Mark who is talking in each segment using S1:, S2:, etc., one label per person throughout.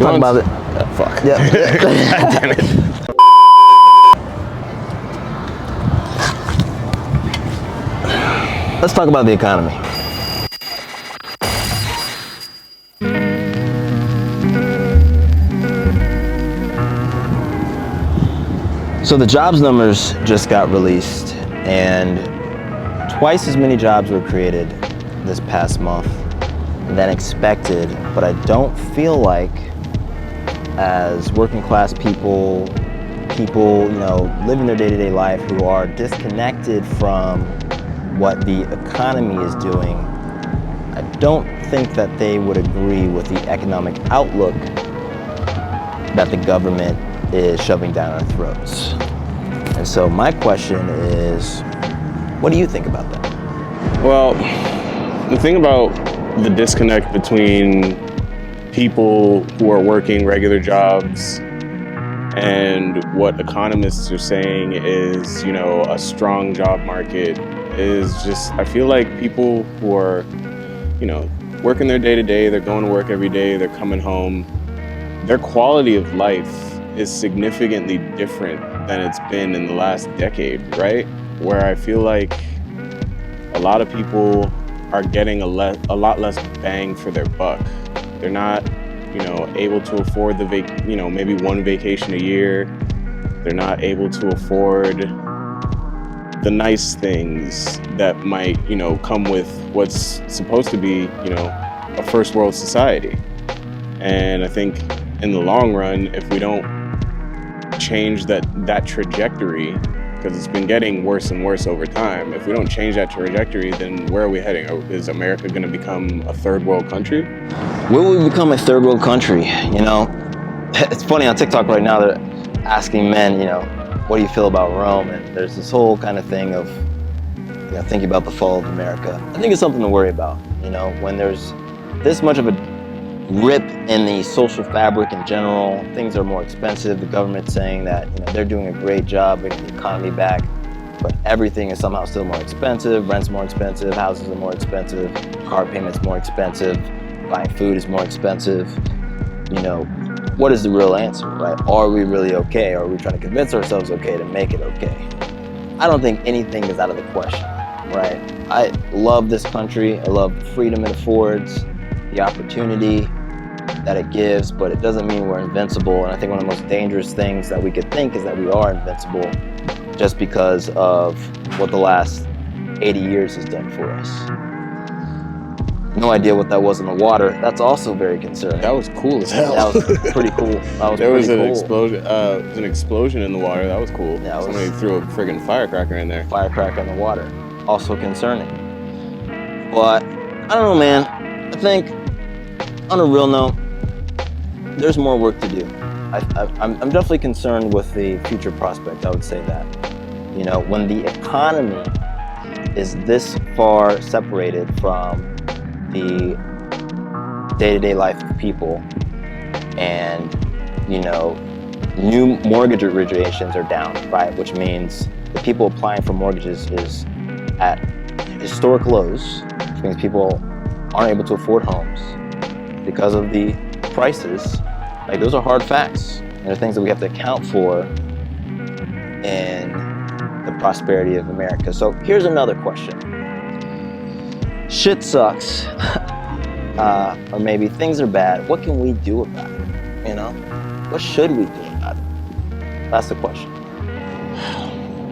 S1: talk about it.
S2: Fuck.
S1: Yeah.
S2: God damn it.
S1: Let's talk about the economy. So the jobs numbers just got released, and twice as many jobs were created this past month than expected, but I don't feel like, as working class people, you know, living their day-to-day life who are disconnected from what the economy is doing, I don't think that they would agree with the economic outlook that the government is shoving down our throats. And so my question is, what do you think about that?
S2: Well, the thing about the disconnect between people who are working regular jobs and what economists are saying is, you know, a strong job market is just, I feel like people who are, you know, working their day to day, they're going to work every day, they're coming home, their quality of life is significantly different than it's been in the last decade, right? Where I feel like a lot of people are getting a lot less bang for their buck. They're not, you know, able to afford maybe one vacation a year. They're not able to afford the nice things that might, you know, come with what's supposed to be, you know, a first world society. And I think in the long run, if we don't change that trajectory, because it's been getting worse and worse over time, if we don't change that trajectory, then where are we heading? Is America going to become a third world country?
S1: Will we become a third world country? You know, it's funny on TikTok right now, they're asking men, you know, what do you feel about Rome? And there's this whole kind of thing of, you know, thinking about the fall of America. I think it's something to worry about, you know, when there's this much of a rip in the social fabric in general, things are more expensive. The government's saying that, you know, they're doing a great job bringing the economy back, but everything is somehow still more expensive. Rent's more expensive, houses are more expensive, car payments more expensive, buying food is more expensive. You know, what is the real answer, right? Are we really okay? Or are we trying to convince ourselves okay to make it okay? I don't think anything is out of the question, right? I love this country. I love the freedom it affords, the opportunity that it gives, but it doesn't mean we're invincible. And I think one of the most dangerous things that we could think is that we are invincible just because of what the last 80 years has done for us. No idea what that was in the water. That's also very concerning.
S2: That was cool as hell.
S1: That was pretty cool.
S2: There was an explosion. An explosion in the water. That was cool.
S1: Yeah,
S2: somebody threw a friggin' firecracker in there.
S1: Firecracker in the water. Also concerning. But I don't know, man. I think on a real note, there's more work to do. I'm definitely concerned with the future prospect. I would say that, you know, when the economy is this far separated from the day-to-day life of people, and, you know, new mortgage originations are down, right? Which means the people applying for mortgages is at historic lows, which means people aren't able to afford homes because of the prices. Like, those are hard facts. And they're things that we have to account for in the prosperity of America. So here's another question. Shit sucks, or maybe things are bad. What can we do about it? You know, what should we do about it? That's the question.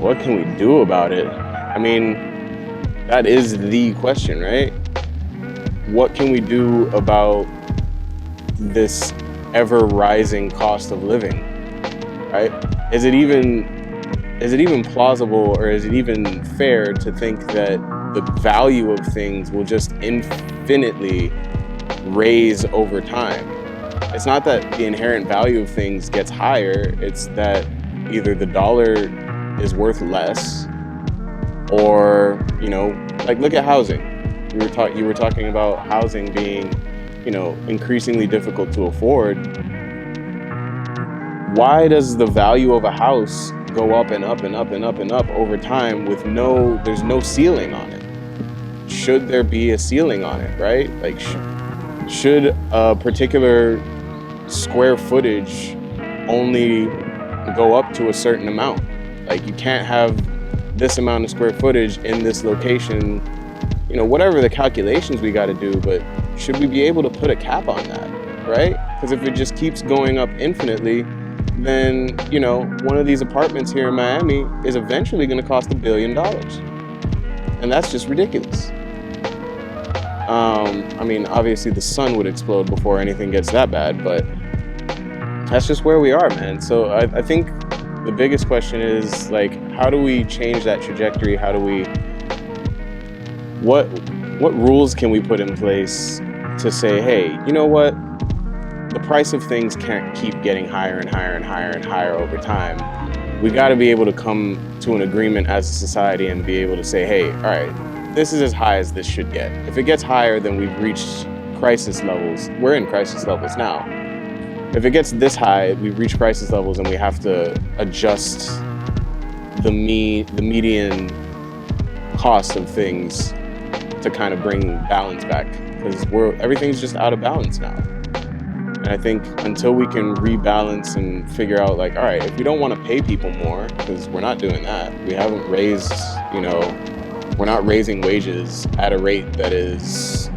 S2: What can we do about it? I mean, that is the question, right? What can we do about this ever-rising cost of living, right? Is it even plausible, or is it even fair to think that the value of things will just infinitely raise over time? It's not that the inherent value of things gets higher, it's that either the dollar is worth less, or, you know, like, look at housing. You were talking about housing being, you know, increasingly difficult to afford. Why does the value of a house go up and up and up and up and up over time with there's no ceiling on it? Should there be a ceiling on it, right? Like, should a particular square footage only go up to a certain amount. Like, you can't have this amount of square footage in this location, you know, whatever the calculations we got to do, but should we be able to put a cap on that, right? Because if it just keeps going up infinitely, then, you know, one of these apartments here in Miami is eventually going to cost $1 billion. And that's just ridiculous. I mean, obviously the sun would explode before anything gets that bad, but that's just where we are, man. So I think the biggest question is, like, how do we change that trajectory? How do we, what rules can we put in place to say, hey, you know what? The price of things can't keep getting higher and higher and higher and higher over time. We got to be able to come to an agreement as a society and be able to say, hey, all right, this is as high as this should get. If it gets higher, then we've reached crisis levels. We're in crisis levels now. If it gets this high, we've reached crisis levels and we have to adjust the median cost of things to kind of bring balance back, because everything's just out of balance now. And I think until we can rebalance and figure out, like, all right, if we don't want to pay people more, because we're not doing that, we haven't raised, you know, we're not raising wages at a rate that is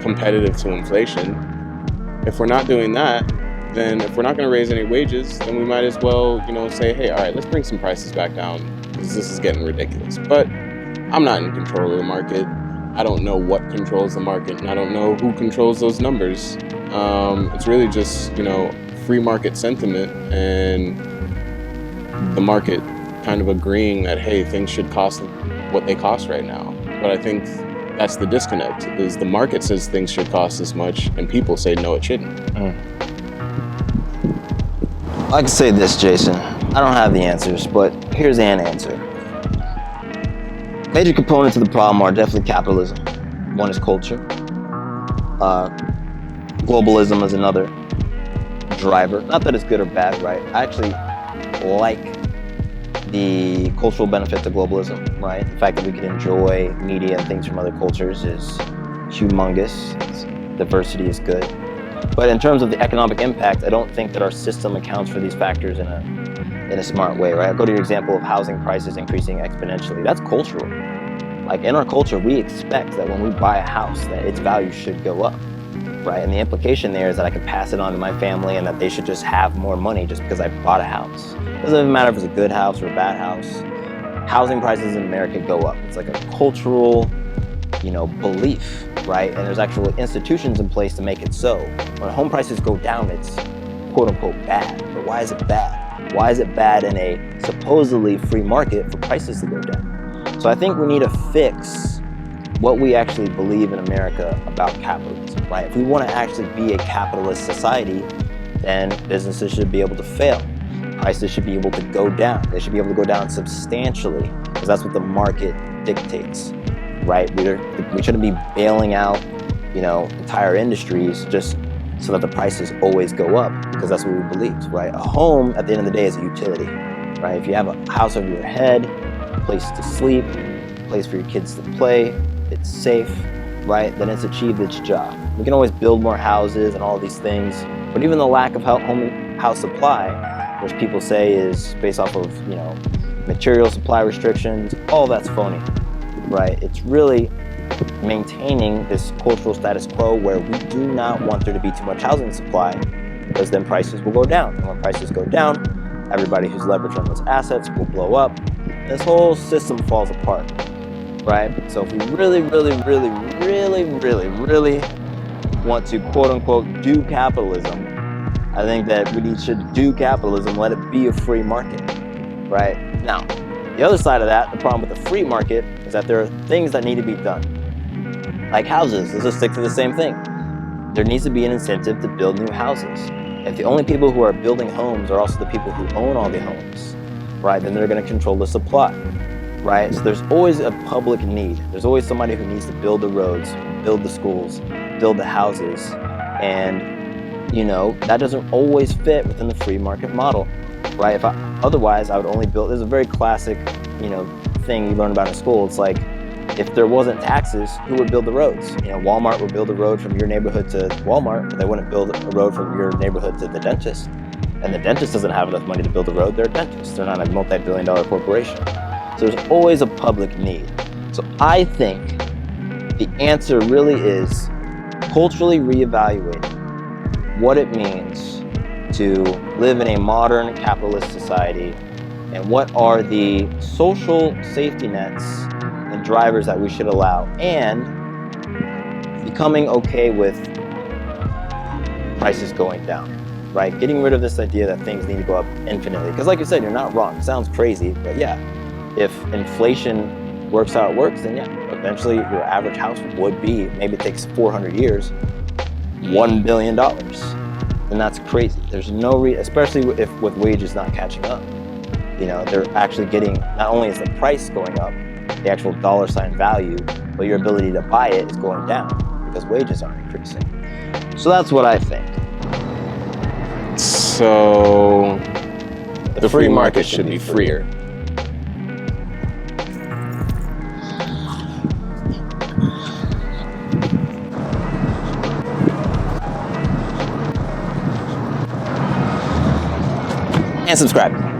S2: competitive to inflation. If we're not doing that, then if we're not going to raise any wages, then we might as well, you know, say, hey, all right, let's bring some prices back down, because this is getting ridiculous. But I'm not in control of the market. I don't know what controls the market, and I don't know who controls those numbers. It's really just, you know, free market sentiment and the market kind of agreeing that, hey, things should cost what they cost right now. But I think that's the disconnect, is the market says things should cost this much and people say no, it shouldn't.
S1: I can say this, Jason. I don't have the answers, but here's an answer. Major components of the problem are definitely capitalism. One is culture. Globalism is another driver. Not that it's good or bad, right? I actually like the cultural benefits of globalism, right? The fact that we can enjoy media and things from other cultures is humongous. Diversity is good. But in terms of the economic impact, I don't think that our system accounts for these factors in a smart way, right? I'll go to your example of housing prices increasing exponentially. That's cultural. Like, in our culture, we expect that when we buy a house, that its value should go up, right? And the implication there is that I can pass it on to my family and that they should just have more money just because I bought a house. It doesn't even matter if it's a good house or a bad house. Housing prices in America go up. It's like a cultural, you know, belief, right? And there's actual institutions in place to make it so. When home prices go down, it's quote unquote bad. But why is it bad? Why is it bad in a supposedly free market for prices to go down? So I think we need to fix what we actually believe in America about capitalism, right? If we want to actually be a capitalist society, then businesses should be able to fail. Prices should be able to go down. They should be able to go down substantially, because that's what the market dictates, right? We shouldn't be bailing out, you know, entire industries just so that the prices always go up, because that's what we believe, right? A home, at the end of the day, is a utility, right? If you have a house over your head, a place to sleep, a place for your kids to play, it's safe, right? Then it's achieved its job. We can always build more houses and all these things, but even the lack of house supply, which people say is based off of, you know, material supply restrictions, all that's phony, right? It's really maintaining this cultural status quo where we do not want there to be too much housing supply, because then prices will go down. And when prices go down, everybody who's leveraged on those assets will blow up. This whole system falls apart, right? So if we really want to quote unquote do capitalism, I think that we should do capitalism, let it be a free market, right? Now, the other side of that, the problem with the free market, is that there are things that need to be done. Like houses, let's just stick to the same thing. There needs to be an incentive to build new houses. If the only people who are building homes are also the people who own all the homes, right, then they're gonna control the supply, right? So there's always a public need. There's always somebody who needs to build the roads, build the schools, build the houses. And, you know, that doesn't always fit within the free market model, right? Otherwise, I would only build, there's a very classic, you know, thing you learn about in school. It's like, if there wasn't taxes, who would build the roads? Walmart would build a road from your neighborhood to Walmart, but they wouldn't build a road from your neighborhood to the dentist. And the dentist doesn't have enough money to build a road. They're a dentist. They're not a multi-billion-dollar corporation. So there's always a public need. So I think the answer really is culturally reevaluating what it means to live in a modern capitalist society and what are the social safety nets and drivers that we should allow, and becoming okay with prices going down, right? Getting rid of this idea that things need to go up infinitely. Because like you said, you're not wrong. It sounds crazy, but yeah, if inflation works how it works, then yeah, eventually your average house would be, maybe it takes 400 years, $1 billion. Then that's crazy. There's no especially if with wages not catching up. They're actually getting, not only is the price going up, the actual dollar sign value, but your ability to buy it is going down because wages aren't increasing. So that's what I think.
S2: So the free market should be freer.
S1: And subscribe.